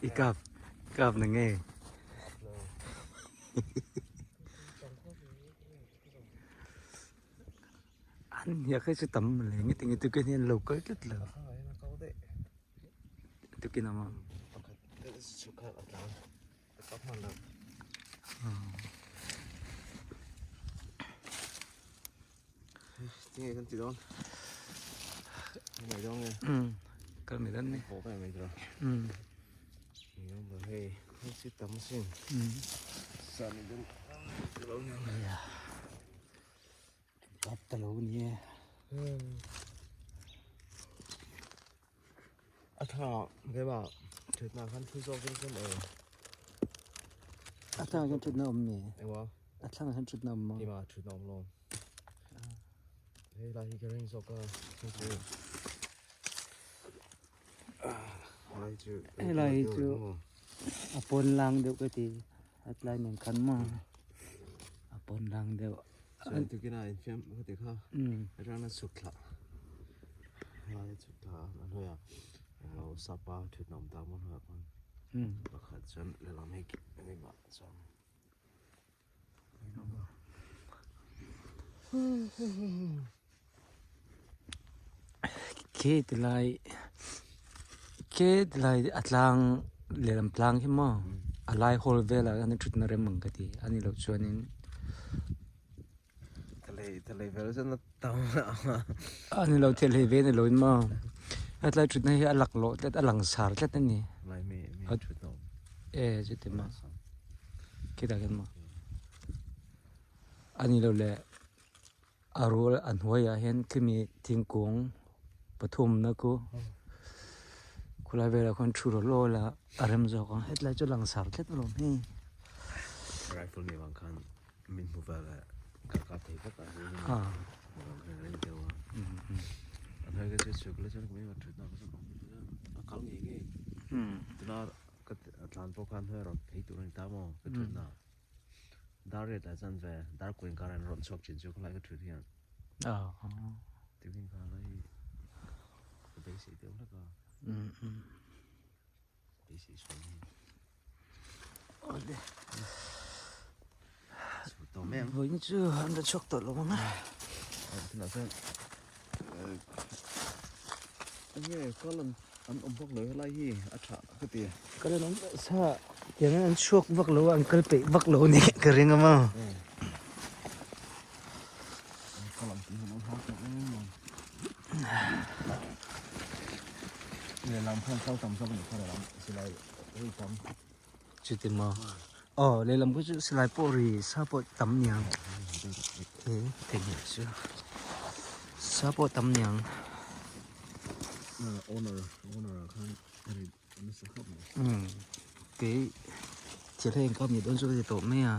อีกับนึงไงอันอยากให้จะตำอะไรงี้ติงตุกเนี่ยโลกก็เลยตุกินน้ำมันที่ไงกันจีดอนไม่ดองไงก็ไม่ได้เนี่ยโอ้ไปไม่ดองนี่มันเฮ้ยนี่สิตำสิ่งสามีดึงเราเนี่ยกับตะลุเนี่ยถ้าแกบอกถึงมาขั้นที่โซ่ขึ้นอาจารย์กันจุดน้ำเนี่ยไอ้วะอาจารย์กันจุดน้ำมั้งที่มาจุดน้ำลงเฮ้ยลายที่แกเร่งโซ่ก็คืออะไรจูอาปนลังเดียวก็ทีอะไรเหมือนกันมั้งอาปนลังเดียวส่วนที่กินอะไรเชื่อมก็ติดข้าวร้านนั้นสุดละร้านสุดละนั่นเลยเราสับปะจุดน้ำตามันหัวมันราคาจนเราไม่กินไม่มาจนเคสอะไรอัตลังเรียนพลังใช่ไหมอะไรโฮลเวลอันนี้จุดนั้นเรื่องมึงก็ดีอันนี้เราชวนนี่ทะเลเวลจะน่าตามอันนี้เราทะเลเวลนี่เราอินมาอะไรจุดนั้นอันหลักโลแต่อันหลังสารแค่นั้นนี่ไม่จุดน้ำจุดที่มาคิดอะไรกันมาอันนี้เราเลยอารมณ์อันหัวอยากเห็นคือมีทิ้งกงปฐมนะกูคุณลายเวลาคนชูโรโลละอารมณ์จะก็เฮ็ดไรจุดหลังสารแค่นั้นหรอกนี่ไรฟ์นี่บางครั้งมินพูดว่ากับที่ก็การเล่นเดียวอันนั้นก็จะช่วยก็จะไม่มาจุดน้ำก็จะเขาเงี้ยตัวนั้นก็ตอนพวกเขาเรื่องที่ตัวนี้ตามองก็จุดน้ำดาร์เรตอาจารย์เวดาร์กุนการรอนช็อกจินจุกไล่ก็จุดที่นั่นที่วิ่งการไล่ก็ได้สิเดียวแล้วก็ได้สิส่วนนี้โอ้ยตัวแม่เฮ้ยนี่ชื่อฮันจะช็อกตัวลงนะที่ไหนเพื่อนอันนี้ก็ลังอันพวกเลยไล่ที่อัฐก็ตีก็เลยน้องซะอย่างนั้นช็อกวักโลอันเกิดไปวักโลนี่ก็เรื่องมั้งก็ลังกินน้ำพักเนี่ยลำเพื่อนเข้าตำซ้ำหนึ่งเท่าไหร่ลำสิไรเฮ้ยตำจุดที่มาอ๋อเลยลำก็จะสไลด์ปอรีซาปอตำยังเฮ้ยเต็มเลยจ้ะซาปอตำยังowner 看ไม่สักครับcái chỉ là anh có nhiều đơn số thì tổ mấy à